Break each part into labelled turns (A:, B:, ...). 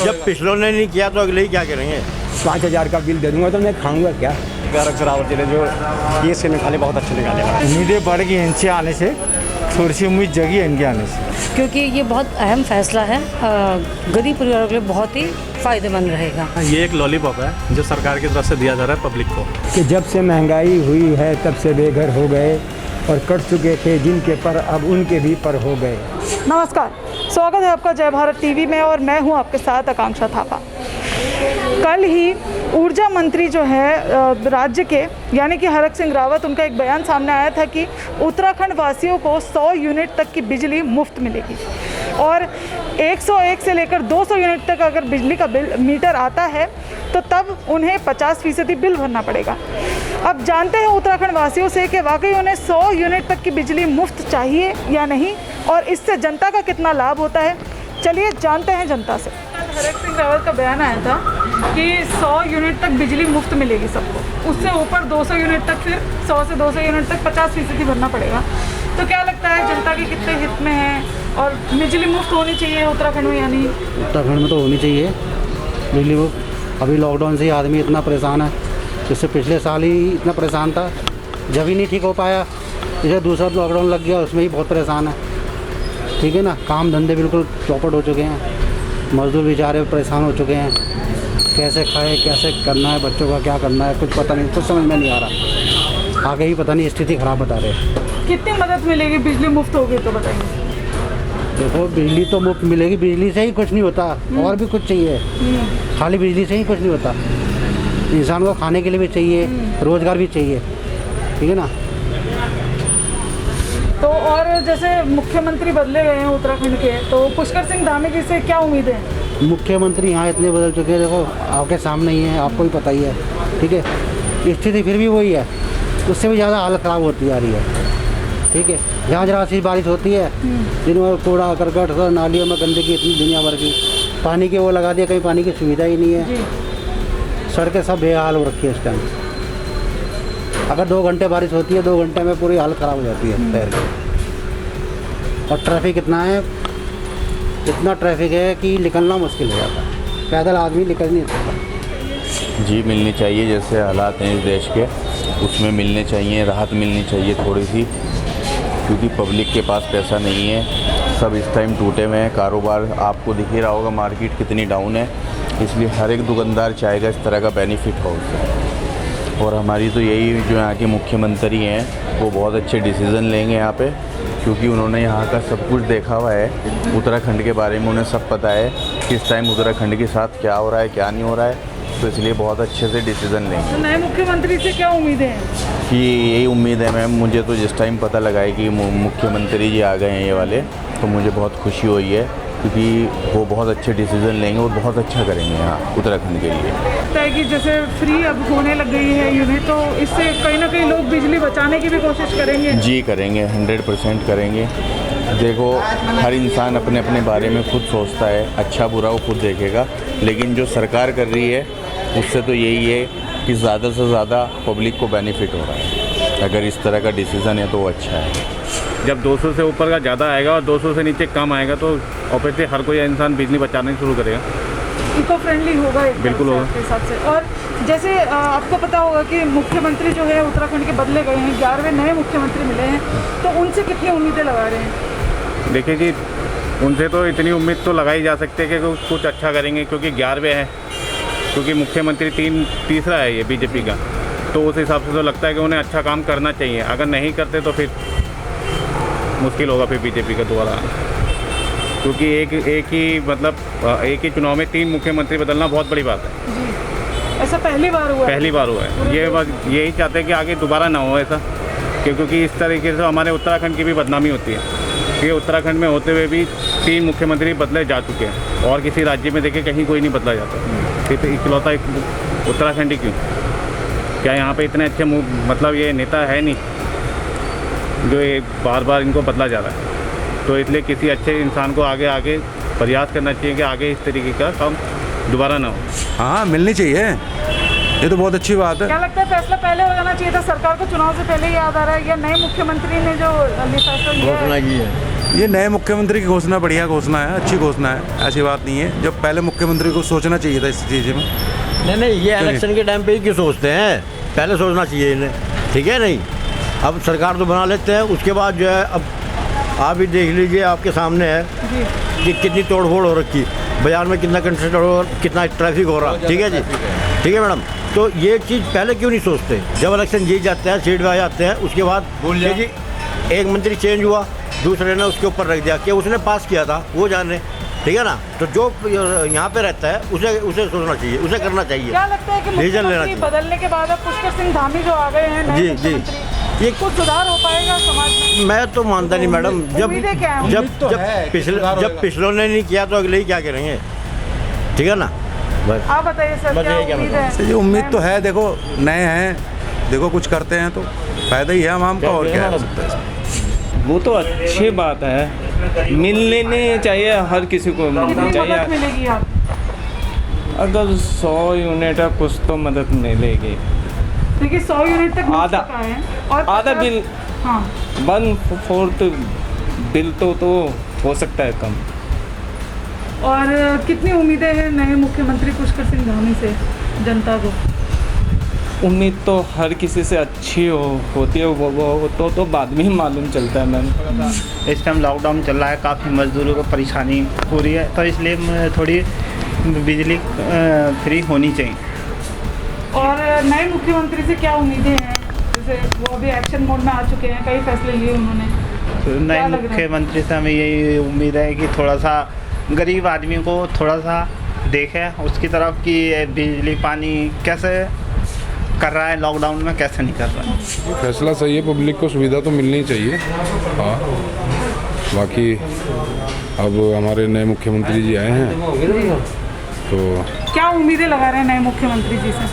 A: जब पिछलों ने नहीं किया तो अगले ही क्या करेंगे।
B: 5,000 का बिल दे दूंगा तो मैं खाऊंगा क्या।
C: रावत जी ने जो केस निकाले बहुत अच्छे निकाले।
D: उम्मीदें बढ़ गई इनसे आने से, थोड़ी सी उम्मीद जगी है इनके आने से,
E: क्योंकि ये बहुत अहम फैसला है, गरीब परिवारों के लिए बहुत ही फ़ायदेमंद रहेगा।
F: ये एक लॉलीपॉप है जो सरकार की तरफ से दिया जा रहा है पब्लिक को,
B: कि जब से महंगाई हुई है तब से बेघर हो गए और कट चुके थे जिनके पर अब उनके भी पर हो गए।
G: नमस्कार, स्वागत है आपका जय भारत टीवी में और मैं हूं आपके साथ आकांक्षा थापा। कल ही ऊर्जा मंत्री जो है राज्य के यानी कि हरक सिंह रावत, उनका एक बयान सामने आया था कि उत्तराखंड वासियों को 100 यूनिट तक की बिजली मुफ्त मिलेगी और 101 से लेकर 200 यूनिट तक अगर बिजली का बिल मीटर आता है तो तब उन्हें 50% बिल भरना पड़ेगा। अब जानते हैं उत्तराखंड वासियों से कि वाकई उन्हें 100 यूनिट तक की बिजली मुफ्त चाहिए या नहीं और इससे जनता का कितना लाभ होता है। चलिए जानते हैं जनता से। हरक सिंह रावत का बयान आया था कि 100 यूनिट तक बिजली मुफ्त मिलेगी सबको, उससे ऊपर 200 यूनिट तक, फिर 100 से 200 यूनिट तक 50% भरना पड़ेगा। तो क्या लगता है जनता के कितने हित में है और बिजली मुफ्त होनी चाहिए उत्तराखंड में या नहीं?
H: उत्तराखंड में तो होनी चाहिए बिजली मुफ्त। अभी लॉकडाउन से ही आदमी इतना परेशान है, इससे पिछले साल ही इतना परेशान था, जब ही नहीं ठीक हो पाया, इसे दूसरा लॉकडाउन लग गया, उसमें ही बहुत परेशान है। ठीक है ना, काम धंधे बिल्कुल चौपट हो चुके हैं, मजदूर बेचारे परेशान हो चुके हैं, कैसे खाए, कैसे करना है, बच्चों का क्या करना है, कुछ पता नहीं, कुछ समझ में नहीं आ रहा। आगे ही पता नहीं, स्थिति खराब बता रहे हैं।
G: कितनी मदद मिलेगी बिजली मुफ्त होगी तो बताइए।
H: देखो, बिजली तो मुफ्त मिलेगी, बिजली से ही कुछ नहीं होता, और भी कुछ चाहिए, खाली बिजली से ही कुछ नहीं होता। इंसान को खाने के लिए भी चाहिए, रोजगार भी चाहिए, ठीक है ना।
G: तो और जैसे मुख्यमंत्री बदले गए हैं उत्तराखंड के, तो पुष्कर सिंह धामी जी से क्या उम्मीद है?
H: मुख्यमंत्री यहाँ इतने बदल चुके हैं, देखो आपके सामने ही है, आपको भी पता ही है, ठीक है। स्थिति फिर भी वही है, उससे भी ज़्यादा हालत ख़राब होती जा रही है, ठीक है। जहाँ जहाँ सी बारिश होती है, दिन में कूड़ा करकट, नालियों में गंदगी इतनी दुनिया भर की, पानी के वो लगा दिया, कहीं पानी की सुविधा ही नहीं है, सड़कें सब बेहाल हो रखी है इस टाइम। अगर 2 घंटे बारिश होती है, 2 घंटे में पूरी हालत ख़राब हो जाती है शहर की। और ट्रैफिक इतना है, इतना ट्रैफिक है कि निकलना मुश्किल हो जाता है, पैदल आदमी निकल नहीं सकता।
I: जी मिलनी चाहिए, जैसे हालात हैं इस देश के उसमें मिलने चाहिए, राहत मिलनी चाहिए थोड़ी सी, क्योंकि पब्लिक के पास पैसा नहीं है, सब इस टाइम टूटे हुए हैं। कारोबार आपको दिख ही रहा होगा, मार्केट कितनी डाउन है, इसलिए हर एक दुकानदार चाहेगा इस तरह का बेनिफिट हो उससे। और हमारी तो यही जो यहाँ के मुख्यमंत्री हैं वो बहुत अच्छे डिसीज़न लेंगे यहाँ पे, क्योंकि उन्होंने यहाँ का सब कुछ देखा हुआ है, उत्तराखंड के बारे में उन्हें सब पता है किस टाइम उत्तराखंड के साथ क्या हो रहा है क्या नहीं हो रहा है, तो इसलिए बहुत अच्छे से डिसीज़न लेंगे।
G: तो नए मुख्यमंत्री से क्या उम्मीदें हैं?
I: कि यही उम्मीद है मैम, मुझे तो जिस टाइम पता लगा है कि मुख्यमंत्री जी आ गए हैं ये वाले, तो मुझे बहुत खुशी हुई है, क्योंकि वो बहुत अच्छे डिसीज़न लेंगे और बहुत अच्छा करेंगे यहाँ उत्तराखंड के लिए।
G: लगता है कि जैसे फ्री अब होने लग गई है यूनिट, तो इससे कहीं ना कहीं लोग बिजली बचाने की भी कोशिश करेंगे।
I: जी करेंगे, 100% करेंगे। देखो, हर इंसान अपने अपने बारे में खुद सोचता है, अच्छा बुरा वो खुद देखेगा, लेकिन जो सरकार कर रही है उससे तो यही है कि ज़्यादा से ज़्यादा पब्लिक को बेनिफिट हो रहा है। अगर इस तरह का डिसीज़न है तो वो अच्छा है।
F: जब 200 से ऊपर का ज़्यादा आएगा और 200 से नीचे कम आएगा तो ऑब्वियसली हर कोई इंसान बिजली बचाना शुरू करेगा,
G: इको फ्रेंडली होगा
F: बिल्कुल होगा
G: के हिसाब से। और जैसे आपको पता होगा कि मुख्यमंत्री जो है उत्तराखंड के बदले गए हैं, 11वें नए मुख्यमंत्री मिले हैं, तो उनसे कितनी उम्मीदें लगा रहे हैं?
F: देखिए जी, उनसे तो इतनी उम्मीद तो लगाई जा सकती है कि कुछ अच्छा करेंगे, क्योंकि 11वें हैं, क्योंकि मुख्यमंत्री तीसरा है ये बीजेपी का, तो उस हिसाब से तो लगता है कि उन्हें अच्छा काम करना चाहिए। अगर नहीं करते तो फिर मुश्किल होगा फिर बीजेपी का दोबारा, क्योंकि एक ही चुनाव में 3 मुख्यमंत्री बदलना बहुत बड़ी बात है।
G: जी, ऐसा पहली बार हुआ
F: है। ये बस यही चाहते हैं कि आगे दोबारा ना हो ऐसा, क्योंकि इस तरीके से हमारे उत्तराखंड की भी बदनामी होती है कि उत्तराखंड में होते हुए भी 3 मुख्यमंत्री बदले जा चुके हैं, और किसी राज्य में देखे कहीं कोई नहीं बदला जाता, फिर इकलौता उत्तराखंड ही क्यों? क्या यहाँ पे इतने अच्छे मतलब ये नेता है नहीं जो ये बार बार इनको बदला जा रहा है? तो इसलिए किसी अच्छे इंसान को आगे प्रयास करना चाहिए कि आगे इस तरीके का काम दोबारा ना हो।
D: हाँ मिलनी चाहिए, ये तो बहुत अच्छी बात है।
G: क्या लगता है फैसला पहले हो जाना चाहिए था? सरकार को चुनाव से पहले याद आ रहा है या नए मुख्यमंत्री ने जो फैसला लिया
A: घोषणा की है
J: ये नए मुख्यमंत्री की घोषणा बढ़िया घोषणा है, अच्छी घोषणा है, ऐसी बात नहीं है। जब पहले मुख्यमंत्री को सोचना चाहिए था इस चीज़ में।
A: नहीं ये इलेक्शन के टाइम पे ही क्यों सोचते हैं, पहले सोचना चाहिए इन्हें, ठीक है नहीं। अब सरकार तो बना लेते हैं, उसके बाद जो है अब आप भी देख लीजिए, आपके सामने है कि कितनी तोड़फोड़ हो रखी, बाजार में कितना कंस्ट्रक्शन हो, कितना ट्रैफिक हो रहा, ठीक है जी, ठीक है मैडम। तो ये चीज़ पहले क्यों नहीं सोचते, जब इलेक्शन जीत जाते हैं, सीट पे आ जाते हैं, उसके बाद बोलिए जी एक मंत्री चेंज हुआ, दूसरे ने उसके ऊपर रख दिया कि उसने पास किया था, वो जाने, ठीक है ना। तो जो यहाँ पे रहता है उसे सोचना चाहिए, उसे करना चाहिए।
G: क्या लगता है कि मुख्यमंत्री बदलने के बाद अब पुष्कर सिंह धामी जो आ गए हैं
A: जी जी,
G: ये कुछ सुधार हो पाएगा समाज में?
A: मैं तो मानता नहीं मैडम, जब पिछलों ने नहीं किया तो अगले ही क्या करेंगे, ठीक है ना। बस
G: आप बताइए सर, क्या उम्मीद है?
J: उम्मीद तो है, देखो नए हैं, देखो कुछ करते हैं तो फायदा ही है आवाम का, और क्या है।
K: वो तो अच्छी बात है, मिलने नहीं चाहिए, हर किसी को मिलना चाहिए।
G: मिलेगी आप
K: अगर 100 यूनिट है कुछ तो मदद मिलेगी।
G: देखिए 100 यूनिट तक
K: आधा
G: है और
K: आधा बिल,
G: हाँ
K: 1/4 बिल तो हो सकता है कम।
G: और कितनी उम्मीदें हैं नए मुख्यमंत्री पुष्कर सिंह धामी से जनता को?
K: उम्मीद तो हर किसी से अच्छी होती है, वो तो बाद में ही मालूम चलता है मैम।
D: इस टाइम लॉकडाउन चल रहा है, काफ़ी मजदूरों को परेशानी हो रही है, तो इसलिए थोड़ी बिजली फ्री होनी चाहिए।
G: और नए मुख्यमंत्री से क्या उम्मीदें हैं? जैसे वो अभी एक्शन मोड में आ चुके हैं, कई फैसले लिए उन्होंने,
D: तो नए मुख्यमंत्री से हमें यही उम्मीद है कि थोड़ा सा गरीब आदमी को थोड़ा सा देखे उसकी तरफ कि बिजली पानी कैसे कर रहा है, लॉकडाउन में कैसे नहीं कर रहा है।
J: फैसला सही है, पब्लिक को सुविधा तो मिलनी चाहिए। हाँ, बाकी अब हमारे नए मुख्यमंत्री जी आए हैं तो
G: क्या उम्मीदें लगा रहे हैं नए मुख्यमंत्री जी से?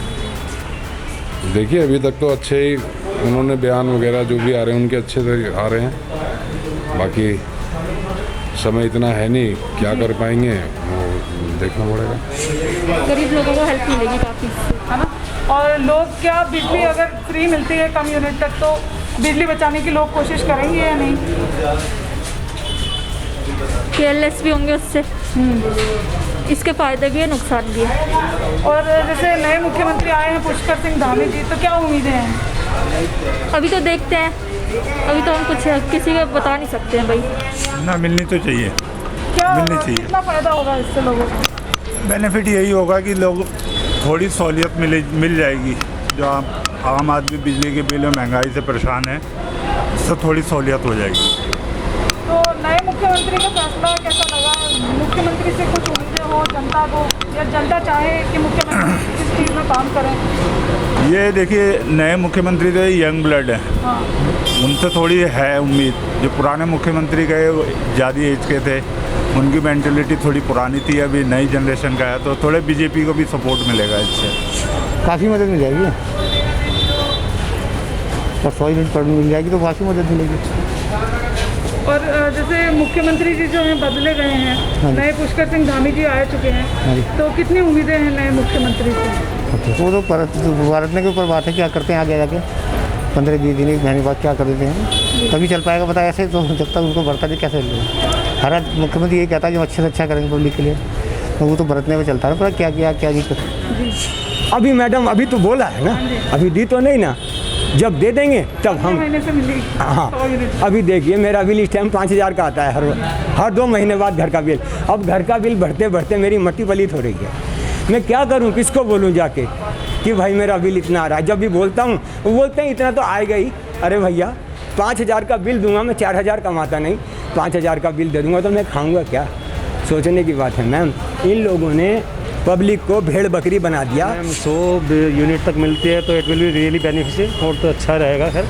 J: देखिए अभी तक तो अच्छे ही उन्होंने बयान वगैरह जो भी आ रहे हैं उनके अच्छे से आ रहे हैं। बाकी समय इतना है नहीं, क्या कर पाएंगे वो देखना पड़ेगा।
L: गरीब लोगों को हेल्प मिलेगी काफ़ी,
G: है ना। और लोग क्या बिजली अगर फ्री मिलती है कम यूनिट तक तो बिजली बचाने की लोग कोशिश करेंगे या नहीं?
L: केयरलेस भी होंगे उससे। इसके फ़ायदे भी है, नुकसान भी है।
G: और जैसे नए मुख्यमंत्री आए हैं पुष्कर सिंह धामी जी, तो क्या उम्मीदें हैं?
L: अभी तो देखते हैं, अभी तो हम कुछ किसी को बता नहीं सकते हैं भाई।
J: ना मिलनी तो चाहिए,
G: क्या
J: मिलनी चाहिए।
G: कितना फ़ायदा होगा इससे लोगों को?
J: बेनिफिट यही होगा कि लोग थोड़ी सहूलियत मिल जाएगी। जो आम आदमी बिजली के बिल और महंगाई से परेशान है, उससे थोड़ी सहूलियत हो जाएगी।
G: तो नए मुख्यमंत्री का फैसला कैसा लगा? मुख्यमंत्री से कुछ उम्मीदें हो जनता को, या जनता चाहे कि मुख्यमंत्री किस चीज़ में काम करें?
J: ये देखिए नए मुख्यमंत्री तो यंग ब्लड है,
G: हाँ।
J: उनसे थोड़ी है उम्मीद। जो पुराने मुख्यमंत्री गए ज़्यादा एज के थे, उनकी मेंटलिटी थोड़ी पुरानी थी, अभी नई जनरेशन का है तो थोड़े बीजेपी को भी सपोर्ट मिलेगा इससे।
H: काफ़ी मदद मिल जाएगी और 100 यूनिट पर मिल जाएगी तो काफ़ी मदद मिलेगी।
G: और जैसे मुख्यमंत्री जी जो हैं बदले गए हैं, नए पुष्कर सिंह धामी जी आ चुके हैं, तो कितनी उम्मीदें हैं नए मुख्यमंत्री से?
H: वो तो भारतने के ऊपर बात है, क्या करते हैं आगे जाके 15-20 दिन 1 महीने बाद क्या कर देते हैं, तभी चल पाएगा। पता ऐसे तो जब तक उनको बरता नहीं कैसे चलेगा। हर मुख्यमंत्री ये कहता है कि हम अच्छे से अच्छा करेंगे पब्लिक के लिए, तो वो तो बरतने में चलता है पर क्या किया क्या नहीं।
B: अभी मैडम अभी तो बोला है ना, अभी दी तो नहीं ना, जब दे देंगे तब हम।
G: महीने से मिलेगी।
B: हाँ, अभी देखिए मेरा बिल इस टाइम 5000 का आता है हर 2 महीने बाद घर का बिल। अब घर का बिल भरते भरते मेरी मट्टी पलीत हो रही है। मैं क्या करूं, किसको बोलूं जाके कि भाई मेरा बिल इतना आ रहा है। जब भी बोलता हूं वो बोलते हैं इतना तो आएगा ही। अरे भैया 5000 का बिल दूंगा मैं, 4000 कमाता नहीं, 5000 का बिल दे दूंगा तो मैं खाऊंगा क्या? सोचने की बात है मैम। इन लोगों ने पब्लिक को भेड़ बकरी बना दिया।
C: 100 यूनिट तक मिलती है तो it will be really beneficial और तो अच्छा रहेगा खैर,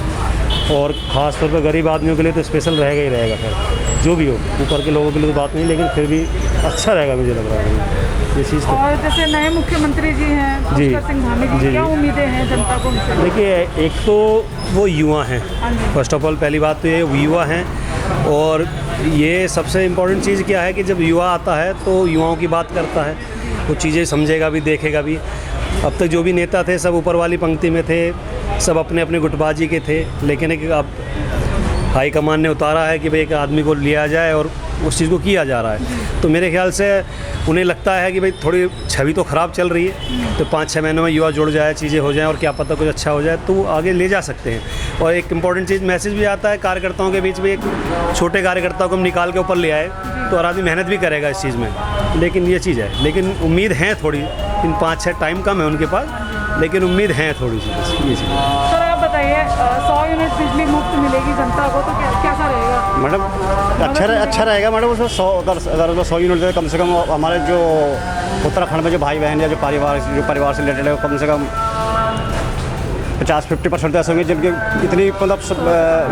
C: और ख़ास तौर पर गरीब आदमियों के लिए तो स्पेशल रहेगा ही रहेगा खैर, जो भी हो। ऊपर के लोगों के लिए तो बात नहीं, लेकिन फिर भी अच्छा रहेगा मुझे लग रहा है ये चीज़।
G: और जैसे नए मुख्यमंत्री जी हैं पुष्कर सिंह धामी जी, क्या उम्मीदें हैं जनता को उनसे?
C: देखिए एक तो वो युवा हैं, फर्स्ट ऑफ ऑल पहली बात तो ये युवा हैं, और ये सबसे इम्पोर्टेंट चीज़ क्या है कि जब युवा आता है तो युवाओं की बात करता है, वो चीज़ें समझेगा भी देखेगा भी। अब तक जो भी नेता थे सब ऊपर वाली पंक्ति में थे, सब अपने अपने गुटबाजी के थे, लेकिन अब हाईकमान ने उतारा है कि भाई एक आदमी को लिया जाए और उस चीज़ को किया जा रहा है। तो मेरे ख्याल से उन्हें लगता है कि भाई थोड़ी छवि तो ख़राब चल रही है, तो 5-6 महीनों में युवा जुड़ जाए, चीज़ें हो जाएं और क्या पता कुछ अच्छा हो जाए, तो वो आगे ले जा सकते हैं। और एक इम्पॉर्टेंट चीज़ मैसेज भी आता है कार्यकर्ताओं के बीच में, एक छोटे कार्यकर्ताओं को हम निकाल के ऊपर ले आए तो हर आदमी मेहनत भी करेगा इस चीज़ में, लेकिन ये चीज़ है। लेकिन उम्मीद है थोड़ी, इन 5-6 टाइम कम है उनके पास, लेकिन उम्मीद है थोड़ी सी ये चीज़।
G: सर आप बताइए 100 यूनिट बिजली मुफ्त मिलेगी जनता को, तो कैसा रहेगा
M: मैडम? अच्छा रहेगा मैडम। उसमें 100 यूनिट दे, कम से कम हमारे जो उत्तराखंड में जो भाई बहन या जो परिवार से रिलेटेड है, कम से कम 50-50% ऐसे होंगे जिनके इतनी मतलब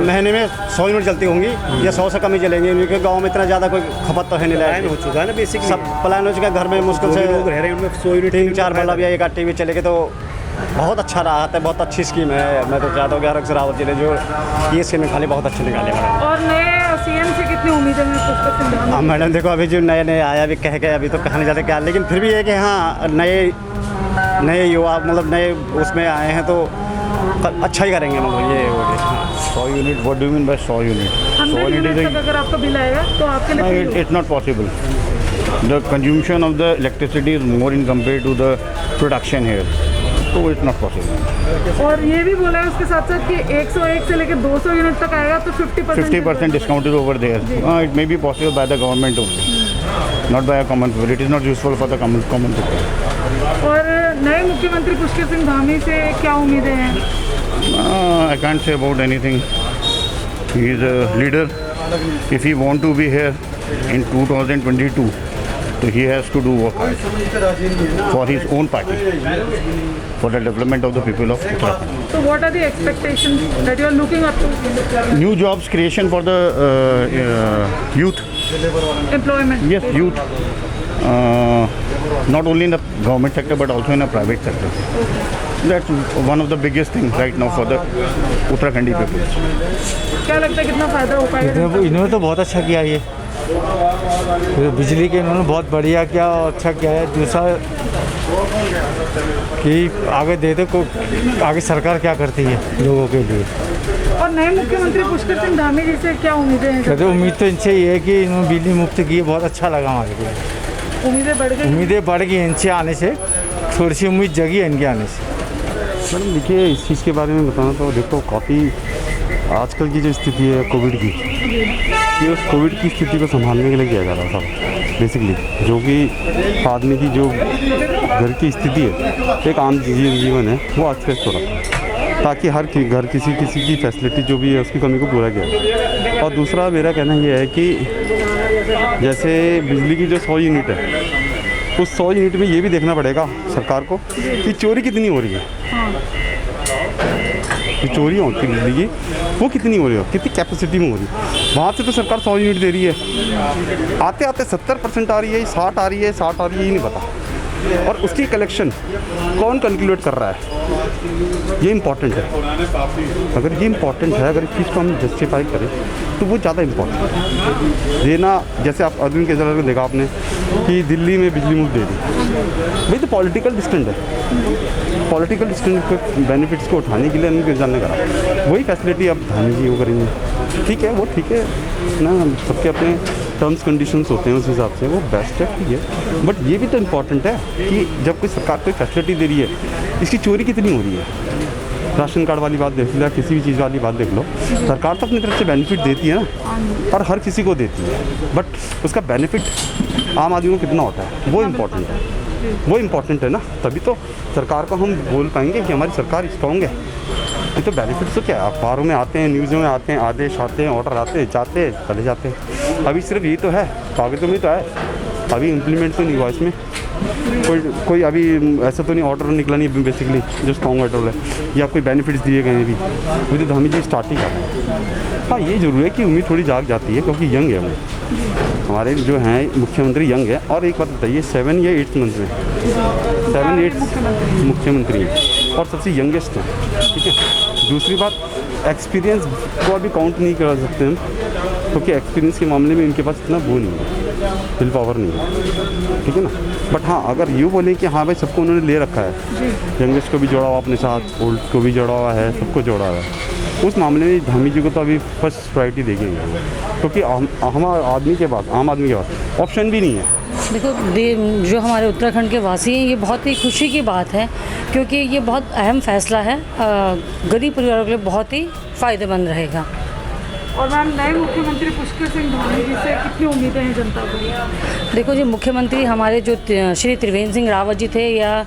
M: महीने में 100 यूनिट चलती होंगी या 100 से कम ही चलेंगे। उनके गांव में इतना ज़्यादा कोई खपत तो है नहीं,
C: प्लान हो चुका है ना बेसिकली,
M: सब प्लान हो चुका है। घर में मुश्किल से
C: लोग रह रहे हैं उनमें 100 यूनिट
M: 3-4 बल्ब या एक टीवी चलेगी तो बहुत अच्छा रहा है, बहुत अच्छी स्कीम है। मैं तो चाहता हूँ कि हरक रावत जी ने जो ये स्कीम निकाली बहुत अच्छी निकाली मैडम।
G: और नए सीएम से कितनी उम्मीदें हैं पुष्कर सिंह धामी?
M: हाँ मैडम देखो, अभी जो नए आया अभी कह के अभी तो कहने जाते क्या, लेकिन फिर भी ये कि हाँ नए युवा मतलब नए उसमें आए हैं तो अच्छा ही करेंगे मतलब ये हो गया।
N: 100 unit, what do you mean by 100 unit?
G: 100 unit तक अगर आपका बिल आएगा तो आपके लिए
N: it's not possible. The consumption of the electricity is more in compare to the production here, तो इट्स नॉट पॉसिबल।
G: और ये भी बोला है उसके साथ साथ कि 101 से लेकर 200 यूनिट तक आएगा तो
N: 50% discount is over there. It may be possible by the government only, not by a common people. It is not useful for the common people.
G: और नए मुख्यमंत्री पुष्कर सिंह धामी से क्या उम्मीदें हैं?
N: I can't say about anything. He is a leader. If he want to be here in 2022, so he has to do work hard for his own party, for the development of the people of Uttarakhand.
G: So what are the expectations that you are looking up to?
N: New jobs creation for the youth.
G: Employment.
N: Yes, youth. Not only in the government sector but also in the private sector. That's one of the biggest things right now for the Uttarakhandi people.
G: क्या लगता है कितना फायदा हो पाएगा?
O: इन्होंने तो बहुत अच्छा किया, ये बिजली के इन्होंने बहुत बढ़िया किया और अच्छा किया है। दूसरा कि आगे दे दो को आगे सरकार क्या करती है लोगों के लिए।
G: और नए मुख्यमंत्री पुष्कर सिंह धामी जी से क्या उम्मीदें हैं?
O: तो उम्मीद तो इनसे ये है कि इन्होंने बिजली मुफ्त की है, बहुत अच्छा लगा हमारे को।
G: उम्मीदें बढ़ गई?
O: उम्मीदें बढ़ गई इनसे आने से, थोड़ी सी उम्मीद जगी है इनके आने से।
P: मैडम देखिए, इस चीज़ के बारे में बताना तो देखो, काफ़ी आजकल की जो स्थिति है कोविड की, कि उस कोविड की स्थिति को संभालने के लिए किया जा रहा था बेसिकली, जो कि आदमी की जो घर की स्थिति है, एक आम जीवन है, वो आज फ्रेश हो रहा था, ताकि हर घर किसी की फैसिलिटी जो भी है उसकी कमी को पूरा किया। और दूसरा मेरा कहना ये है कि जैसे बिजली की जो 100 यूनिट है, उस 100 यूनिट में ये भी देखना पड़ेगा सरकार को कि चोरी कितनी हो रही है, चोरी होती है बिजली की वो कितनी हो रही है, कितनी कैपेसिटी में हो रही है। वहाँ से तो सरकार 100 यूनिट दे रही है, आते आते 70% आ रही है, 60 आ रही है, 60 आ रही है, ये नहीं पता। और उसकी कलेक्शन कौन कैलकुलेट कर रहा है, ये इम्पॉर्टेंट है। अगर ये इम्पॉर्टेंट है, अगर इस चीज़ को हम जस्टिफाई करें तो वो ज़्यादा इम्पॉर्टेंट है। ये ना जैसे आप अरविंद केजरीवाल को देखा आपने कि दिल्ली में बिजली मुफ्त दे दी, भाई तो पॉलिटिकल डिस्टेंट है, पॉलिटिकल डिस्टेंट के बेनिफिट्स को उठाने के लिए अरविंद केजरीवाल ने करा, वही फैसिलिटी अब धामी जी वो करेंगे। ठीक है, वो ठीक है ना, सबके अपने टर्म्स कंडीशंस होते हैं, उस हिसाब से वो बेस्ट है, ठीक है। बट ये भी तो इम्पॉर्टेंट है कि जब कोई सरकार कोई फैसिलिटी दे रही है, इसकी चोरी कितनी हो रही है। राशन कार्ड वाली बात देख लो, किसी भी चीज़ वाली बात देख लो, सरकार तो अपनी तरफ से बेनिफिट देती है ना, और हर किसी को देती है, बट उसका बेनिफिट आम आदमी को कितना होता है वो इम्पॉर्टेंट है, वो इम्पॉर्टेंट है ना। तभी तो सरकार को हम बोल पाएंगे कि हमारी सरकार स्ट्रॉन्ग है। ये तो बेनिफिट्स तो क्या है, अखबारों में आते हैं, न्यूज़ों में आते हैं, आदेश आते हैं, ऑर्डर आते हैं, जाते हैं, चले जाते हैं। अभी सिर्फ यही तो है, कागज़ों में तो है, अभी इम्प्लीमेंट तो नहीं हुआ इसमें। कोई अभी ऐसा तो नहीं ऑर्डर निकला नहीं बेसिकली जो स्ट्रॉन्ग ऑर्डर है, या कोई बेनिफिट्स दिए गए हैं अभी तो धामी जी स्टार्ट ही कर रहे हैं। हाँ, ये ज़रूर है कि उम्मीद थोड़ी जाग जाती है, क्योंकि यंग है वो, हमारे जो हैं मुख्यमंत्री यंग है। और एक बात बताइए, 7 या 8 मंथ में 7-8 मुख्यमंत्री हैं और सबसे यंगेस्ट हैं, ठीक है। दूसरी बात, एक्सपीरियंस को अभी काउंट नहीं कर सकते हम, क्योंकि एक्सपीरियंस के मामले में इनके पास इतना वो नहीं है, विल पावर नहीं है, ठीक है ना। बट हाँ, अगर यूँ बोलें कि हाँ भाई सबको उन्होंने ले रखा है, यंगेस्ट को भी जोड़ा हुआ अपने साथ, ओल्ड को भी जोड़ा हुआ है, सबको जोड़ा हुआ है, उस मामले में धामी जी को तो अभी फर्स्ट प्रायोरिटी दी गई है, क्योंकि हम आदमी के पास, आम आदमी के पास ऑप्शन भी नहीं है।
E: देखो, जो हमारे उत्तराखंड के वासी हैं, ये बहुत ही खुशी की बात है, क्योंकि ये बहुत अहम फैसला है, गरीब परिवारों के लिए बहुत ही फ़ायदेमंद रहेगा।
G: और मैम, नए मुख्यमंत्री पुष्कर सिंह धामी जी से कितनी उम्मीदें हैं जनता को?
E: देखो जी, मुख्यमंत्री हमारे जो श्री त्रिवेंद्र सिंह रावत जी थे या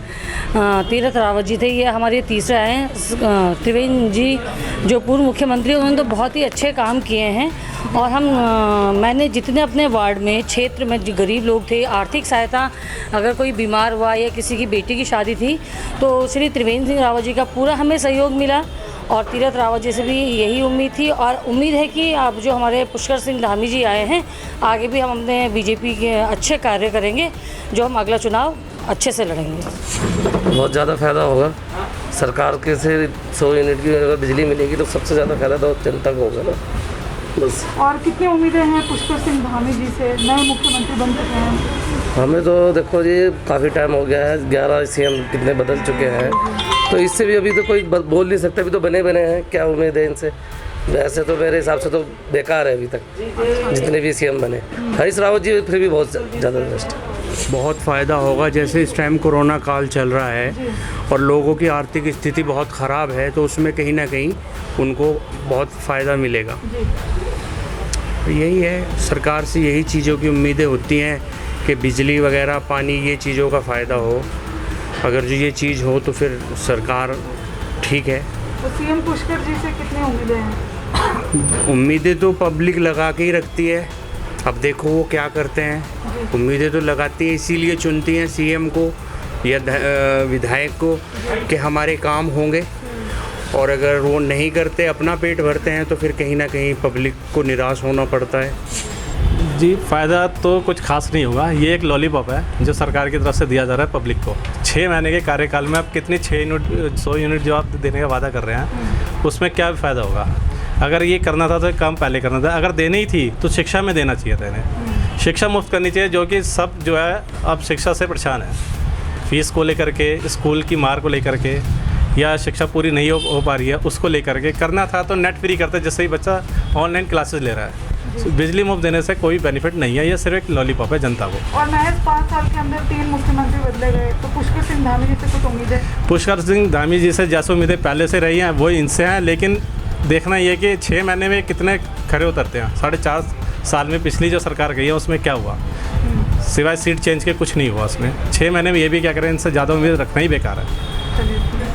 E: तीरथ रावत जी थे, ये हमारे तीसरा हैं। त्रिवेंद्र जी जो पूर्व मुख्यमंत्री, उन्होंने तो बहुत ही अच्छे काम किए हैं। और मैंने जितने अपने वार्ड में, क्षेत्र में जो गरीब लोग थे, आर्थिक सहायता, अगर कोई बीमार हुआ या किसी की बेटी की शादी थी, तो श्री त्रिवेंद्र सिंह रावत जी का पूरा हमें सहयोग मिला। और तीरथ रावत जी से भी यही उम्मीद थी, और उम्मीद है कि अब जो हमारे पुष्कर सिंह धामी जी आए हैं, आगे भी हम अपने बीजेपी के अच्छे कार्य करेंगे, जो हम अगला चुनाव अच्छे से लड़ेंगे।
Q: बहुत ज़्यादा फ़ायदा होगा सरकार के से 100 यूनिट की अगर बिजली मिलेगी तो सबसे ज़्यादा फ़ायदा तो जनता को होगा ना, बस।
G: और कितनी उम्मीदें हैं पुष्कर सिंह धामी जी से, नए मुख्यमंत्री बन चुके हैं?
Q: हमें तो देखो जी, काफ़ी टाइम हो गया है, 11 सीएम कितने बदल चुके हैं, तो इससे भी अभी तो कोई बोल नहीं सकता, अभी तो बने हैं, क्या उम्मीद है इनसे? वैसे तो मेरे हिसाब से तो बेकार है अभी तक जितने भी सीएम बने। हरीश रावत जी फिर भी बहुत ज़्यादा बेस्ट है।
C: बहुत फ़ायदा होगा, जैसे इस टाइम कोरोना काल चल रहा है और लोगों की आर्थिक स्थिति बहुत ख़राब है, तो उसमें कहीं ना कहीं उनको बहुत फ़ायदा मिलेगा। यही है, सरकार से यही चीज़ों की उम्मीदें होती हैं कि बिजली वगैरह, पानी, ये चीज़ों का फ़ायदा हो। अगर जो ये चीज़ हो तो फिर सरकार ठीक है।
G: तो सीएम पुष्कर जी से कितनी उम्मीदें हैं?
C: उम्मीदें तो पब्लिक लगा के ही रखती है, अब देखो वो क्या करते हैं। उम्मीदें तो लगाती है, इसीलिए चुनती हैं सीएम को या विधायक को कि हमारे काम होंगे, और अगर वो नहीं करते, अपना पेट भरते हैं, तो फिर कहीं ना कहीं पब्लिक को निराश होना पड़ता है।
R: जी, फ़ायदा तो कुछ खास नहीं होगा, ये एक लॉलीपॉप है जो सरकार की तरफ से दिया जा रहा है पब्लिक को। 6 महीने के कार्यकाल में आप कितनी 100 यूनिट जो आप देने का वादा कर रहे हैं, उसमें क्या फ़ायदा होगा? अगर ये करना था तो काम पहले करना था, अगर देनी ही थी तो शिक्षा में देना चाहिए था इन्हें। शिक्षा मुफ्त करनी चाहिए, जो कि सब जो है अब शिक्षा से परेशान है, फीस को लेकर के, स्कूल की मार को लेकर के, या शिक्षा पूरी नहीं हो पा रही है उसको लेकर के। करना था तो नेट फ्री करते, जिससे ही बच्चा ऑनलाइन क्लासेस ले रहा है। बिजली मुफ्त देने से कोई बेनिफिट नहीं है, ये सिर्फ एक लॉलीपॉप है जनता को।
G: और महज 5 साल के अंदर 3 मुख्यमंत्री बदले गए, तो पुष्कर सिंह धामी जी से कुछ उम्मीद है?
R: पुष्कर सिंह धामी जी से जैसे उम्मीदें पहले से रही हैं वो इनसे हैं, लेकिन देखना ये कि 6 महीने में कितने खरे उतरते हैं। 4.5 साल में पिछली जो सरकार गई है उसमें क्या हुआ, सिवाय सीट चेंज के कुछ नहीं हुआ उसमें। 6 महीने में ये भी क्या करें, इनसे ज़्यादा उम्मीद रखना ही बेकार है।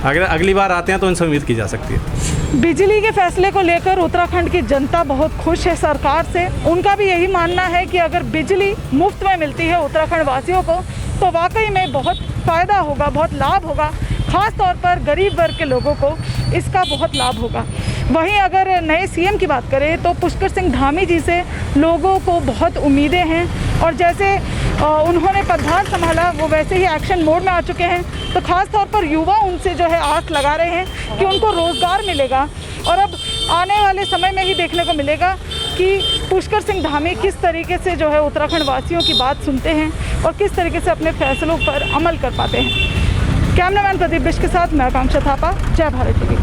R: अगर अगली बार आते हैं तो इनसे उम्मीद की जा सकती है।
G: बिजली के फैसले को लेकर उत्तराखंड की जनता बहुत खुश है सरकार से। उनका भी यही मानना है कि अगर बिजली मुफ्त में मिलती है उत्तराखंड वासियों को, तो वाकई में बहुत फ़ायदा होगा, बहुत लाभ होगा। ख़ास तौर पर गरीब वर्ग के लोगों को इसका बहुत लाभ होगा। वहीं अगर नए सीएम की बात करें तो पुष्कर सिंह धामी जी से लोगों को बहुत उम्मीदें हैं, और जैसे उन्होंने पदभार संभाला वो वैसे ही एक्शन मोड में आ चुके हैं। तो ख़ास तौर पर युवा उनसे जो है आस लगा रहे हैं कि उनको रोज़गार मिलेगा, और अब आने वाले समय में ही देखने को मिलेगा कि पुष्कर सिंह धामी किस तरीके से जो है उत्तराखंड वासियों की बात सुनते हैं और किस तरीके से अपने फैसलों पर अमल कर पाते हैं। कैमरामैन प्रदीप बिष्ट के साथ मैं आकांक्षा थापा, जय भारत टीवी।